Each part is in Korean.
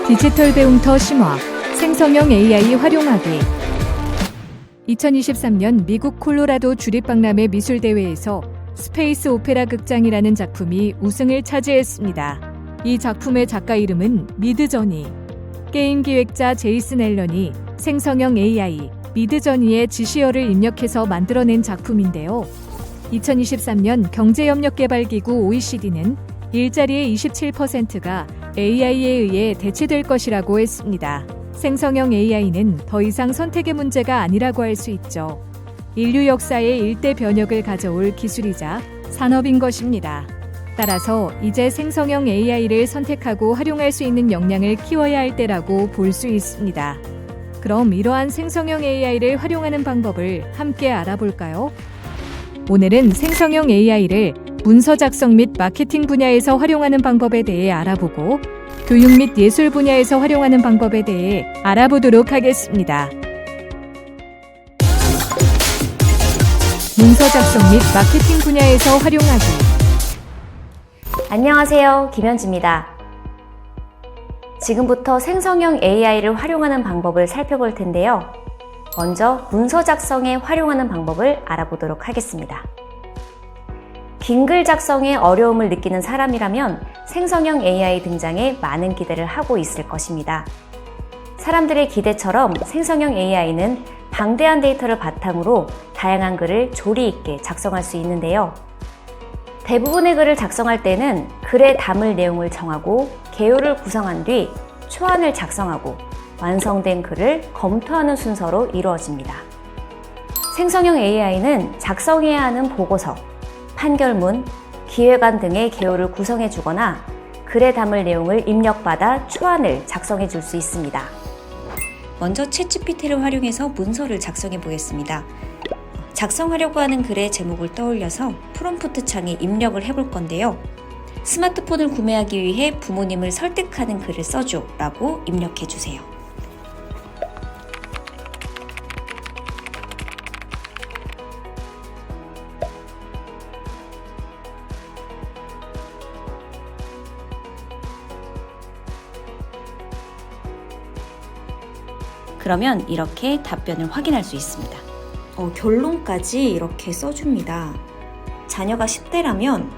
디지털 배움터 심화, 생성형 AI 활용하기. 2023년 미국 콜로라도 주립박람회 미술대회에서 스페이스 오페라 극장이라는 작품이 우승을 차지했습니다. 이 작품의 작가 이름은 미드저니. 게임 기획자 제이슨 앨런이 생성형 AI, 미드저니의 지시어를 입력해서 만들어낸 작품인데요. 2023년 경제협력개발기구 OECD는 일자리의 27%가 AI에 의해 대체될 것이라고 했습니다. 생성형 AI는 더 이상 선택의 문제가 아니라고 할 수 있죠. 인류 역사의 일대 변혁을 가져올 기술이자 산업인 것입니다. 따라서 이제 생성형 AI를 선택하고 활용할 수 있는 역량을 키워야 할 때라고 볼 수 있습니다. 그럼 이러한 생성형 AI를 활용하는 방법을 함께 알아볼까요? 오늘은 생성형 AI를 문서 작성 및 마케팅 분야에서 활용하는 방법에 대해 알아보고 교육 및 예술 분야에서 활용하는 방법에 대해 알아보도록 하겠습니다. 문서 작성 및 마케팅 분야에서 활용하기. 안녕하세요, 김현지입니다. 지금부터 생성형 AI를 활용하는 방법을 살펴볼 텐데요. 먼저 문서 작성에 활용하는 방법을 알아보도록 하겠습니다. 긴 글 작성에 어려움을 느끼는 사람이라면 생성형 AI 등장에 많은 기대를 하고 있을 것입니다. 사람들의 기대처럼 생성형 AI는 방대한 데이터를 바탕으로 다양한 글을 조리 있게 작성할 수 있는데요. 대부분의 글을 작성할 때는 글에 담을 내용을 정하고 개요를 구성한 뒤 초안을 작성하고 완성된 글을 검토하는 순서로 이루어집니다. 생성형 AI는 작성해야 하는 보고서, 판결문, 기획안 등의 개요를 구성해 주거나 글에 담을 내용을 입력받아 초안을 작성해 줄 수 있습니다. 먼저 챗GPT를 활용해서 문서를 작성해 보겠습니다. 작성하려고 하는 글의 제목을 떠올려서 프롬프트 창에 입력을 해볼 건데요. 스마트폰을 구매하기 위해 부모님을 설득하는 글을 써줘 라고 입력해 주세요. 그러면 이렇게 답변을 확인할 수 있습니다. 결론까지 이렇게 써줍니다. 자녀가 10대라면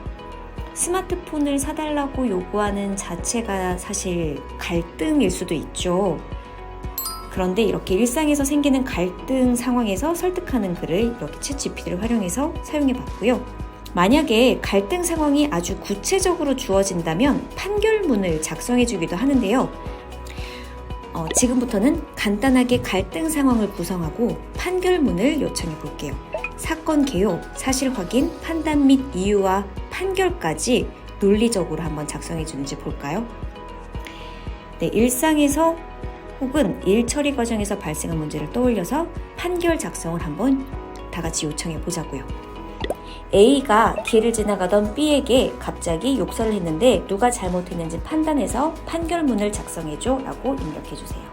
스마트폰을 사달라고 요구하는 자체가 사실 갈등일 수도 있죠. 그런데 이렇게 일상에서 생기는 갈등 상황에서 설득하는 글을 이렇게 챗GPT를 활용해서 사용해 봤고요. 만약에 갈등 상황이 아주 구체적으로 주어진다면 판결문을 작성해 주기도 하는데요. 지금부터는 간단하게 갈등 상황을 구성하고 판결문을 요청해 볼게요. 사건 개요, 사실 확인, 판단 및 이유와 판결까지 논리적으로 한번 작성해 주는지 볼까요? 네, 일상에서 혹은 일 처리 과정에서 발생한 문제를 떠올려서 판결 작성을 한번 다 같이 요청해 보자고요. A가 길을 지나가던 B에게 갑자기 욕설을 했는데 누가 잘못했는지 판단해서 판결문을 작성해줘 라고 입력해주세요.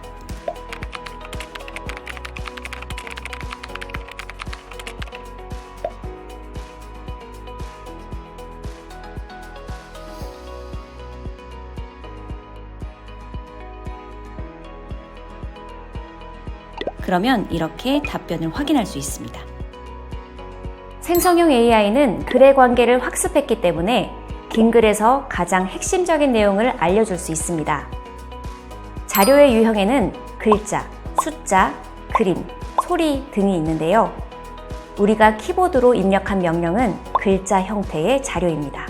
그러면 이렇게 답변을 확인할 수 있습니다. 생성형 AI는 글의 관계를 학습했기 때문에 긴 글에서 가장 핵심적인 내용을 알려줄 수 있습니다. 자료의 유형에는 글자, 숫자, 그림, 소리 등이 있는데요. 우리가 키보드로 입력한 명령은 글자 형태의 자료입니다.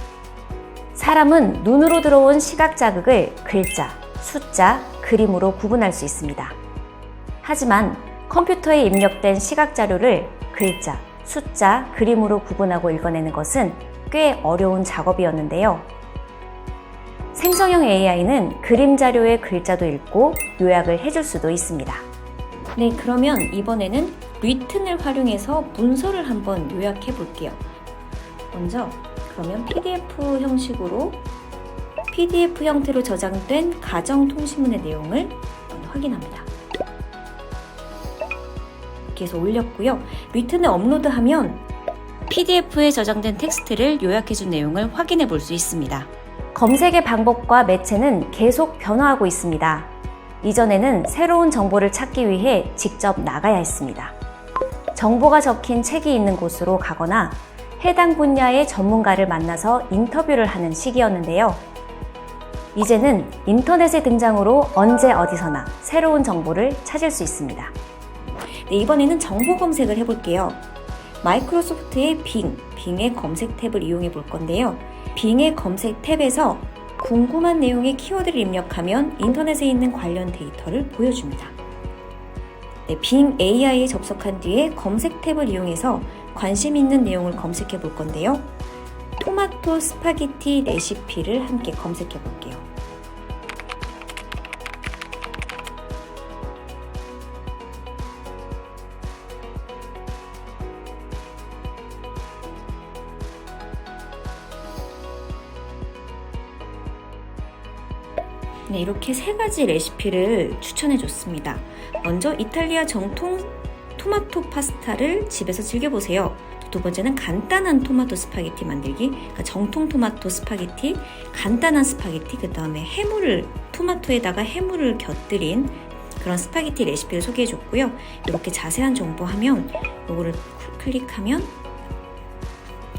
사람은 눈으로 들어온 시각 자극을 글자, 숫자, 그림으로 구분할 수 있습니다. 하지만 컴퓨터에 입력된 시각 자료를 글자, 숫자, 그림으로 구분하고 읽어내는 것은 꽤 어려운 작업이었는데요. 생성형 AI는 그림 자료의 글자도 읽고 요약을 해줄 수도 있습니다. 네, 그러면 이번에는 리튼을 활용해서 문서를 한번 요약해 볼게요. 먼저 그러면 PDF 형태로 저장된 가정통신문의 내용을 확인합니다. 이렇게 해서 올렸고요. 리튼을 업로드하면 PDF에 저장된 텍스트를 요약해준 내용을 확인해 볼 수 있습니다. 검색의 방법과 매체는 계속 변화하고 있습니다. 이전에는 새로운 정보를 찾기 위해 직접 나가야 했습니다. 정보가 적힌 책이 있는 곳으로 가거나 해당 분야의 전문가를 만나서 인터뷰를 하는 시기였는데요. 이제는 인터넷의 등장으로 언제 어디서나 새로운 정보를 찾을 수 있습니다. 네, 이번에는 정보 검색을 해볼게요. 마이크로소프트의 빙의 검색 탭을 이용해 볼 건데요. 빙의 검색 탭에서 궁금한 내용의 키워드를 입력하면 인터넷에 있는 관련 데이터를 보여줍니다. 네, 빙 AI에 접속한 뒤에 검색 탭을 이용해서 관심 있는 내용을 검색해 볼 건데요. 토마토 스파게티 레시피를 함께 검색해 볼게요. 네, 이렇게 세 가지 레시피를 추천해 줬습니다. 먼저 이탈리아 정통 토마토 파스타를 집에서 즐겨보세요. 두 번째는 간단한 토마토 스파게티 만들기, 그러니까 정통 토마토 스파게티, 간단한 스파게티, 그 다음에 토마토에다가 해물을 곁들인 그런 스파게티 레시피를 소개해 줬고요. 이렇게 자세한 정보하면 이거를 클릭하면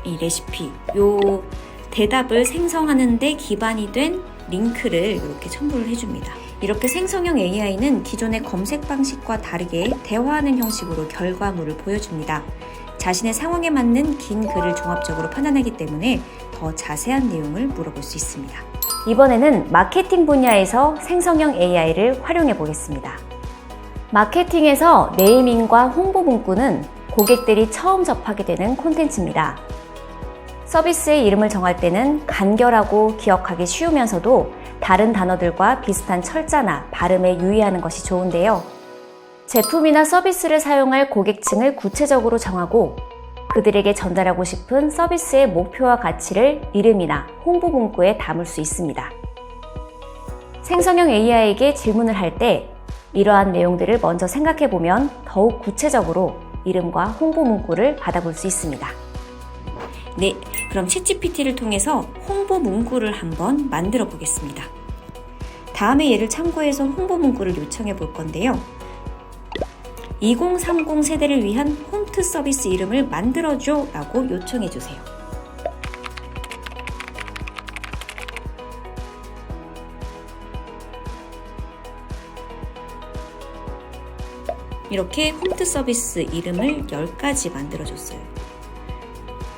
이 레시피, 요 대답을 생성하는 데 기반이 된 링크를 이렇게 첨부를 해줍니다. 이렇게 생성형 AI는 기존의 검색 방식과 다르게 대화하는 형식으로 결과물을 보여줍니다. 자신의 상황에 맞는 긴 글을 종합적으로 판단하기 때문에 더 자세한 내용을 물어볼 수 있습니다. 이번에는 마케팅 분야에서 생성형 AI를 활용해 보겠습니다. 마케팅에서 네이밍과 홍보 문구는 고객들이 처음 접하게 되는 콘텐츠입니다. 서비스의 이름을 정할 때는 간결하고 기억하기 쉬우면서도 다른 단어들과 비슷한 철자나 발음에 유의하는 것이 좋은데요. 제품이나 서비스를 사용할 고객층을 구체적으로 정하고 그들에게 전달하고 싶은 서비스의 목표와 가치를 이름이나 홍보 문구에 담을 수 있습니다. 생성형 AI에게 질문을 할 때 이러한 내용들을 먼저 생각해 보면 더욱 구체적으로 이름과 홍보 문구를 받아볼 수 있습니다. 네, 그럼 챗GPT를 통해서 홍보 문구를 한번 만들어 보겠습니다. 다음의 예를 참고해서 홍보 문구를 요청해 볼 건데요. 2030 세대를 위한 홈트 서비스 이름을 만들어줘 라고 요청해 주세요. 이렇게 홈트 서비스 이름을 10가지 만들어 줬어요.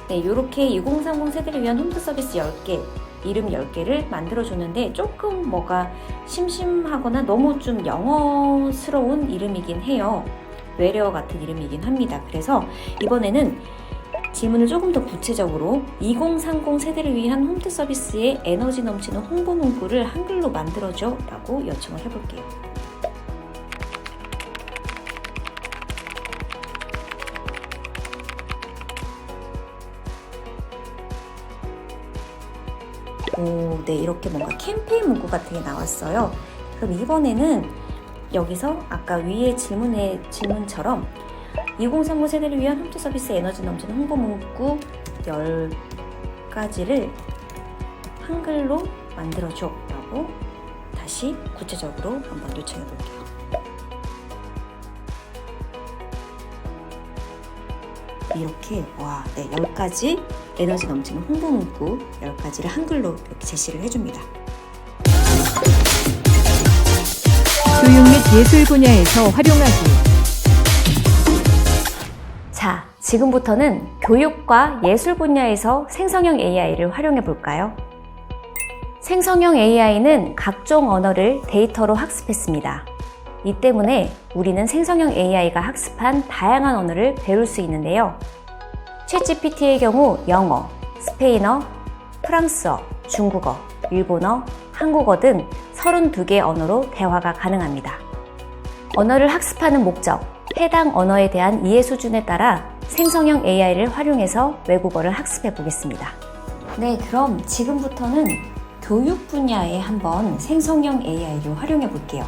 네, 이렇게 2030 세대를 위한 홈트 서비스 10개, 이름 10개를 만들어줬는데 조금 뭐가 심심하거나 너무 좀 영어스러운 이름이긴 해요. 외래어 같은 이름이긴 합니다. 그래서 이번에는 질문을 조금 더 구체적으로 2030 세대를 위한 홈트 서비스의 에너지 넘치는 홍보 문구를 한글로 만들어줘 라고 요청을 해볼게요. 네, 이렇게 뭔가 캠페인 문구 같은 게 나왔어요. 그럼 이번에는 여기서 아까 위에 질문처럼 2030 세대를 위한 홈트 서비스 에너지 넘치는 홍보 문구 10가지를 한글로 만들어줘 라고 다시 구체적으로 한번 요청해 볼게요. 이렇게 10가지 에너지 넘치는 홍보 문구 10가지를 한글로 이렇게 제시를 해줍니다. 교육 및 예술 분야에서 활용하기. 자, 지금부터는 교육과 예술 분야에서 생성형 AI를 활용해 볼까요? 생성형 AI는 각종 언어를 데이터로 학습했습니다. 이 때문에 우리는 생성형 AI가 학습한 다양한 언어를 배울 수 있는데요. 챗GPT의 경우 영어, 스페인어, 프랑스어, 중국어, 일본어, 한국어 등 32개 언어로 대화가 가능합니다. 언어를 학습하는 목적, 해당 언어에 대한 이해 수준에 따라 생성형 AI를 활용해서 외국어를 학습해 보겠습니다. 네, 그럼 지금부터는 교육 분야에 한번 생성형 AI를 활용해 볼게요.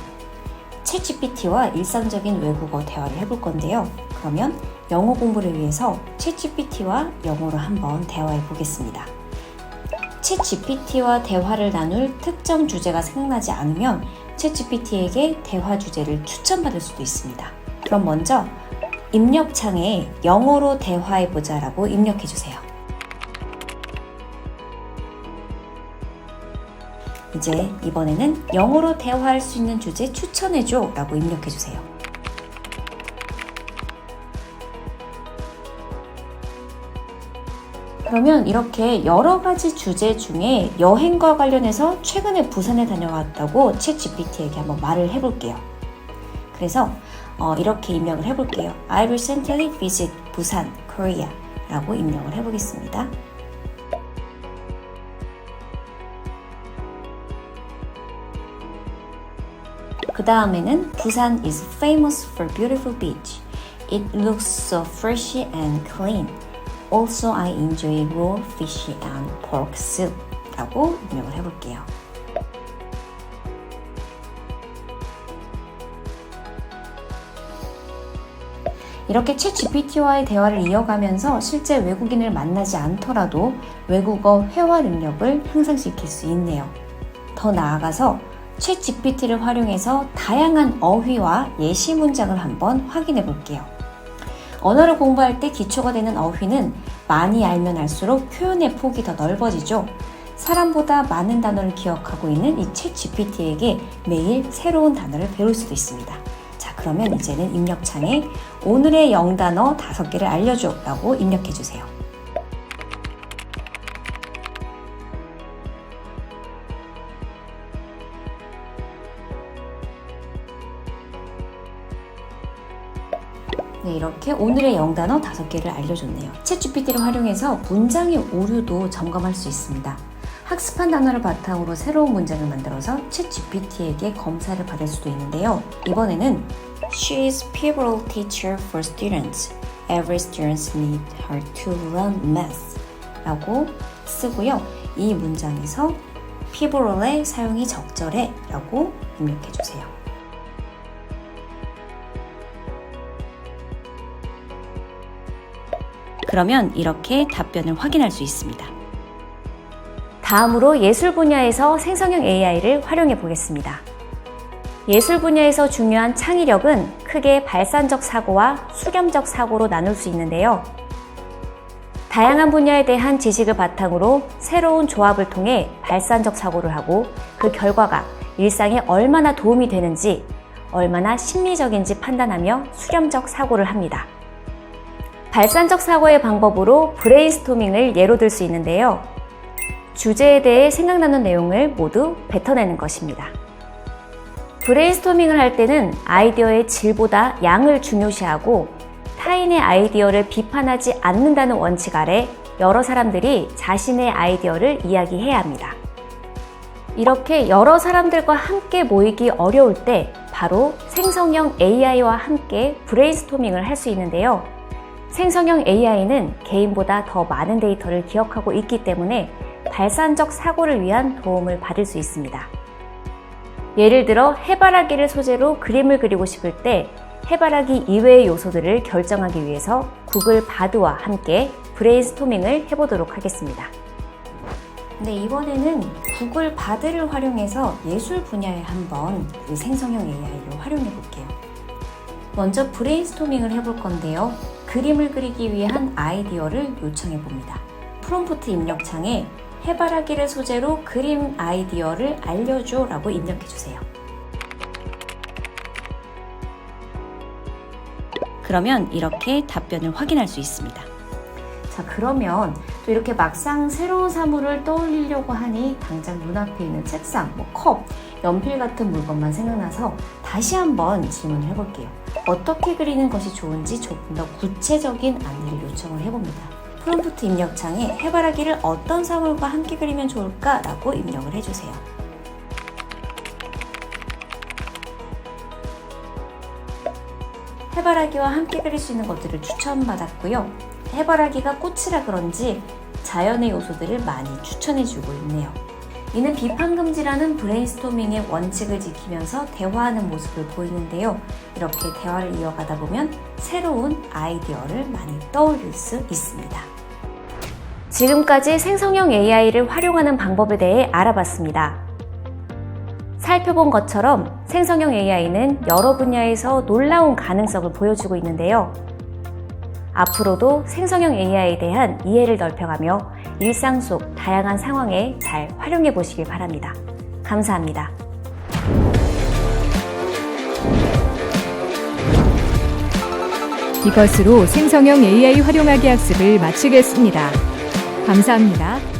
챗GPT와 일상적인 외국어 대화를 해볼 건데요. 그러면 영어 공부를 위해서 챗GPT와 영어로 한번 대화해 보겠습니다. 챗GPT와 대화를 나눌 특정 주제가 생각나지 않으면 챗GPT에게 대화 주제를 추천받을 수도 있습니다. 그럼 먼저 입력창에 영어로 대화해보자 라고 입력해주세요. 이제 이번에는 영어로 대화할 수 있는 주제 추천해줘 라고 입력해주세요. 그러면 이렇게 여러 가지 주제 중에 여행과 관련해서 최근에 부산에 다녀왔다고 챗GPT에게 한번 말을 해볼게요. 그래서 이렇게 입력을 해볼게요. I recently visit Busan, Korea 라고 입력을 해보겠습니다. 그 다음에는 Busan is famous for beautiful beach. It looks so fresh and clean. Also, I enjoy raw fish and pork soup 라고 입력을 해볼게요. 이렇게 챗GPT와의 대화를 이어가면서 실제 외국인을 만나지 않더라도 외국어 회화 능력을 향상시킬 수 있네요. 더 나아가서 챗GPT를 활용해서 다양한 어휘와 예시 문장을 한번 확인해 볼게요. 언어를 공부할 때 기초가 되는 어휘는 많이 알면 알수록 표현의 폭이 더 넓어지죠. 사람보다 많은 단어를 기억하고 있는 이 챗GPT에게 매일 새로운 단어를 배울 수도 있습니다. 자, 그러면 이제는 입력창에 오늘의 영단어 5개를 알려줘 라고 입력해주세요. 네, 이렇게 오늘의 영단어 5개를 알려줬네요. 챗GPT를 활용해서 문장의 오류도 점검할 수 있습니다. 학습한 단어를 바탕으로 새로운 문장을 만들어서 챗GPT에게 검사를 받을 수도 있는데요. 이번에는 She is pivotal teacher for students. Every student need her to learn math 라고 쓰고요. 이 문장에서 pivotal의 사용이 적절해 라고 입력해주세요. 그러면 이렇게 답변을 확인할 수 있습니다. 다음으로 예술 분야에서 생성형 AI를 활용해 보겠습니다. 예술 분야에서 중요한 창의력은 크게 발산적 사고와 수렴적 사고로 나눌 수 있는데요. 다양한 분야에 대한 지식을 바탕으로 새로운 조합을 통해 발산적 사고를 하고 그 결과가 일상에 얼마나 도움이 되는지, 얼마나 심리적인지 판단하며 수렴적 사고를 합니다. 발산적 사고의 방법으로 브레인스토밍을 예로 들 수 있는데요. 주제에 대해 생각나는 내용을 모두 뱉어내는 것입니다. 브레인스토밍을 할 때는 아이디어의 질보다 양을 중요시하고 타인의 아이디어를 비판하지 않는다는 원칙 아래 여러 사람들이 자신의 아이디어를 이야기해야 합니다. 이렇게 여러 사람들과 함께 모이기 어려울 때 바로 생성형 AI와 함께 브레인스토밍을 할 수 있는데요. 생성형 AI는 개인보다 더 많은 데이터를 기억하고 있기 때문에 발산적 사고를 위한 도움을 받을 수 있습니다. 예를 들어 해바라기를 소재로 그림을 그리고 싶을 때 해바라기 이외의 요소들을 결정하기 위해서 구글 바드와 함께 브레인스토밍을 해보도록 하겠습니다. 네, 이번에는 구글 바드를 활용해서 예술 분야에 한번 생성형 AI를 활용해 볼게요. 먼저 브레인스토밍을 해볼 건데요. 그림을 그리기 위한 아이디어를 요청해 봅니다. 프롬프트 입력창에 해바라기를 소재로 그림 아이디어를 알려줘 라고 입력해 주세요. 그러면 이렇게 답변을 확인할 수 있습니다. 자, 그러면 또 이렇게 막상 새로운 사물을 떠올리려고 하니 당장 눈앞에 있는 책상, 컵, 연필 같은 물건만 생각나서 다시 한번 질문을 해볼게요. 어떻게 그리는 것이 좋은지 조금 더 구체적인 안내를 요청을 해봅니다. 프롬프트 입력창에 해바라기를 어떤 사물과 함께 그리면 좋을까? 라고 입력을 해주세요. 해바라기와 함께 그릴 수 있는 것들을 추천받았고요. 해바라기가 꽃이라 그런지 자연의 요소들을 많이 추천해주고 있네요. 이는 비판금지라는 브레인스토밍의 원칙을 지키면서 대화하는 모습을 보이는데요. 이렇게 대화를 이어가다 보면 새로운 아이디어를 많이 떠올릴 수 있습니다. 지금까지 생성형 AI를 활용하는 방법에 대해 알아봤습니다. 살펴본 것처럼 생성형 AI는 여러 분야에서 놀라운 가능성을 보여주고 있는데요. 앞으로도 생성형 AI에 대한 이해를 넓혀가며 일상 속 다양한 상황에 잘 활용해 보시길 바랍니다. 감사합니다. 이것으로 생성형 AI 활용하기 학습을 마치겠습니다. 감사합니다.